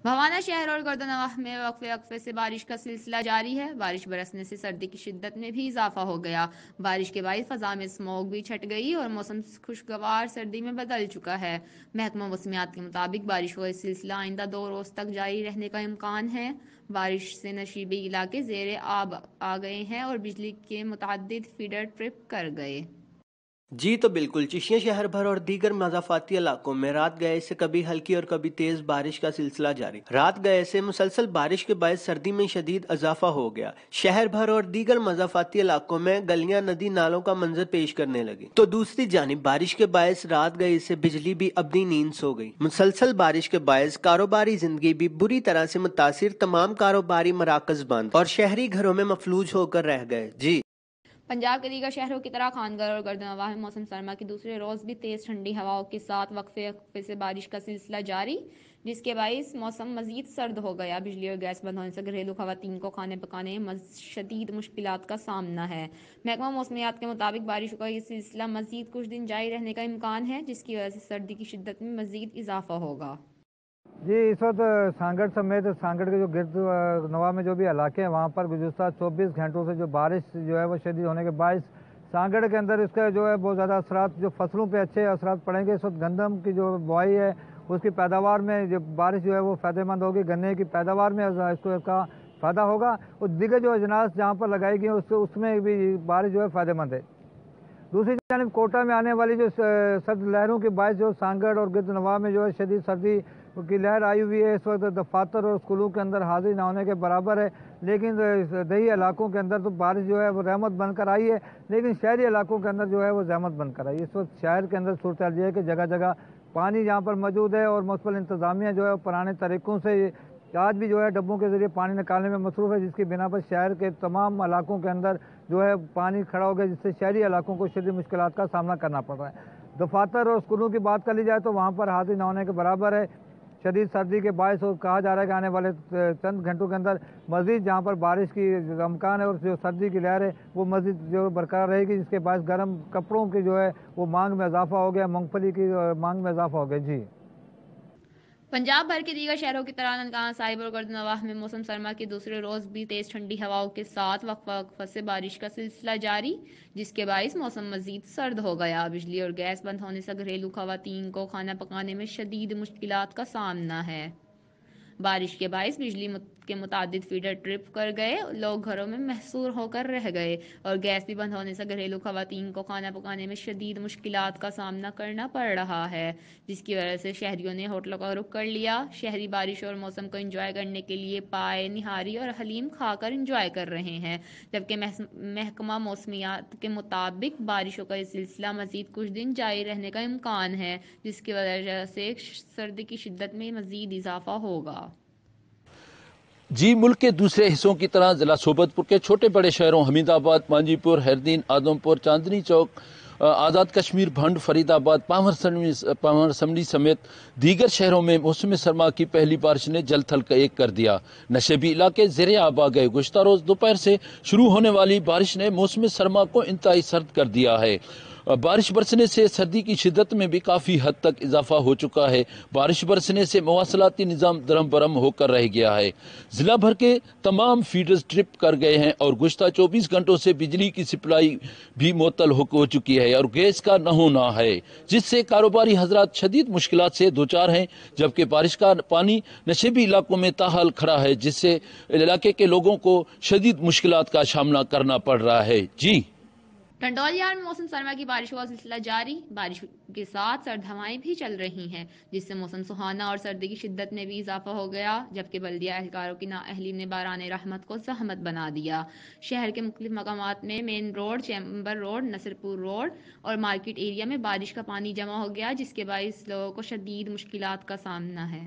بھوانہ شہر اور گردنواہ میں وقفے وقفے سے بارش کا سلسلہ جاری ہے۔ بارش برسنے سے سردی کی شدت میں بھی اضافہ ہو گیا۔ بارش کے باعث فضا میں اسموگ بھی چھٹ گئی اور موسم خوشگوار سردی میں بدل چکا ہے۔ محکمہ موسمیات کے مطابق بارش کا سلسلہ آئندہ 2 روز تک جاری رہنے کا امکان ہے۔ بارش سے نشیبی علاقے زیر آب آ گئے ہیں اور بجلی کے متعدد فیڈر ٹرپ کر گئے۔ جی تو بالکل، چشتیاں شہر بھر اور دیگر مضافاتی علاقوں میں رات گئے سے کبھی ہلکی اور کبھی تیز بارش کا سلسلہ جاری۔ رات گئے سے مسلسل بارش کے باعث سردی میں شدید اضافہ ہو گیا۔ شہر بھر اور دیگر مضافاتی علاقوں میں گلیاں ندی نالوں کا منظر پیش کرنے لگی، تو دوسری جانب بارش کے باعث رات گئے سے بجلی بھی اپنی نیند سو گئی۔ مسلسل بارش کے باعث کاروباری زندگی بھی بری طرح سے متاثر، تمام کاروباری مراکز بند اور شہری گھروں میں مفلوج ہو کر رہ گئے۔ جی پنجاب کے دیگر شہروں کی طرح خانگڑھ اور گردنواہ میں موسم سرما کے دوسرے روز بھی تیز ٹھنڈی ہواؤں کے ساتھ وقفے وقفے سے بارش کا سلسلہ جاری، جس کے باعث موسم مزید سرد ہو گیا۔ بجلی اور گیس بند ہونے سے گھریلو خواتین کو کھانے پکانے میں شدید مشکلات کا سامنا ہے۔ محکمہ موسمیات کے مطابق بارشوں کا یہ سلسلہ مزید کچھ دن جاری رہنے کا امکان ہے، جس کی وجہ سے سردی کی شدت میں مزید اضافہ ہوگا۔ جی اس وقت سانگڑ سمیت سانگڑ کے جو گرد نواح میں جو بھی علاقے ہیں وہاں پر گزشتہ 24 گھنٹوں سے جو بارش جو ہے وہ شدید ہونے کے باعث سانگڑ کے اندر اس کا جو ہے بہت زیادہ اثرات، جو فصلوں پہ اچھے اثرات پڑیں گے۔ اس وقت گندم کی جو بوائی ہے اس کی پیداوار میں جو بارش جو ہے وہ فائدہ مند ہوگی، گنے کی پیداوار میں اس کو کا فائدہ ہوگا، اور دیگر جو اجناس جہاں پر لگائی گئی اس میں بھی بارش جو ہے فائدہ مند ہے۔ دوسری جانب کوٹا میں آنے والی جو سرد لہروں کے باعث جو سانگڑ اور گرد نواح میں جو ہے شدید سردی کی لہر آئی ہوئی ہے۔ اس وقت دفاتر اور اسکولوں کے اندر حاضری نہ ہونے کے برابر ہے، لیکن دیہی علاقوں کے اندر تو بارش جو ہے وہ رحمت بن کر آئی ہے، لیکن شہری علاقوں کے اندر جو ہے وہ زحمت بن کر آئی ہے۔ اس وقت شہر کے اندر صورتحال یہ ہے کہ جگہ جگہ پانی یہاں پر موجود ہے، اور مستقل انتظامیہ جو ہے پرانے طریقوں سے آج بھی جو ہے ڈبوں کے ذریعے پانی نکالنے میں مصروف ہے، جس کی بنا پر شہر کے تمام علاقوں کے اندر جو ہے پانی کھڑا ہو گیا، جس سے شہری علاقوں کو شدید مشکلات کا سامنا کرنا پڑ رہا ہے۔ دفاتر اور اسکولوں کی بات کر لی جائے تو وہاں پر حاضری نہ ہونے کے برابر ہے۔ شدید سردی کے باعث کہا جا رہا ہے کہ آنے والے چند گھنٹوں کے اندر مزید جہاں پر بارش کی امکان ہے اور جو سردی کی لہر ہے وہ مزید جو برقرار رہے گی، جس کے باعث گرم کپڑوں کی جو ہے وہ مانگ میں اضافہ ہو گیا، مونگ پھلی کی مانگ میں اضافہ ہو گیا۔ جی پنجاب بھر کے دیگر شہروں کی طرح ننکانہ صاحب اور گردنواہ میں موسم سرما کے دوسرے روز بھی تیز ٹھنڈی ہواؤں کے ساتھ وقفہ وقفہ سے بارش کا سلسلہ جاری، جس کے باعث موسم مزید سرد ہو گیا۔ بجلی اور گیس بند ہونے سے گھریلو خواتین کو کھانا پکانے میں شدید مشکلات کا سامنا ہے۔ بارش کے باعث بجلی کے متعدد فیڈر ٹرپ کر گئے، لوگ گھروں میں محصور ہو کر رہ گئے، اور گیس بھی بند ہونے سے گھریلو خواتین کو کھانا پکانے میں شدید مشکلات کا سامنا کرنا پڑ رہا ہے، جس کی وجہ سے شہریوں نے ہوٹلوں کا رخ کر لیا۔ شہری بارش اور موسم کو انجوائے کرنے کے لیے پائے، نہاری اور حلیم کھا کر انجوائے کر رہے ہیں، جبکہ محکمہ موسمیات کے مطابق بارشوں کا یہ سلسلہ مزید کچھ دن جاری رہنے کا امکان ہے، جس کی وجہ سے سردی کی شدت میں مزید اضافہ ہوگا۔ جی ملک کے دوسرے حصوں کی طرح ضلع سوبت پور کے چھوٹے بڑے شہروں حمید آباد، مانجی پور، ہردین، آدم پور، چاندنی چوک، آزاد کشمیر، بھنڈ، فرید آباد، پامر سمنی سمیت دیگر شہروں میں موسم سرما کی پہلی بارش نے جل تھل ایک کر دیا۔ نشیبی علاقے زیر آب آ گئے۔ گزشتہ روز دوپہر سے شروع ہونے والی بارش نے موسم سرما کو انتہائی سرد کر دیا ہے۔ بارش برسنے سے سردی کی شدت میں بھی کافی حد تک اضافہ ہو چکا ہے۔ بارش برسنے سے مواصلاتی نظام درم برم ہو کر رہ گیا ہے۔ ضلع بھر کے تمام فیڈرز ٹرپ کر گئے ہیں اور گزشتہ 24 گھنٹوں سے بجلی کی سپلائی بھی معطل ہو چکی ہے اور گیس کا نہ ہونا ہے، جس سے کاروباری حضرات شدید مشکلات سے دوچار ہیں، جبکہ بارش کا پانی نشیبی علاقوں میں تاحال کھڑا ہے، جس سے علاقے کے لوگوں کو شدید مشکلات کا سامنا کرنا پڑ رہا ہے۔ جی ٹنڈول یار میں موسم سرما کی بارشوں کا سلسلہ جاری، بارش کے ساتھ سرد ہوائیں بھی چل رہی ہیں، جس سے موسم سہانا اور سردی کی شدت میں بھی اضافہ ہو گیا، جبکہ بلدیہ اہلکاروں کی نااہلی نے باران رحمت کو زحمت بنا دیا۔ شہر کے مختلف مقامات میں main road, chamber road, Nasarpur road اور مارکیٹ ایریا میں بارش کا پانی جمع ہو گیا، جس کے باعث لوگوں کو شدید مشکلات کا سامنا ہے۔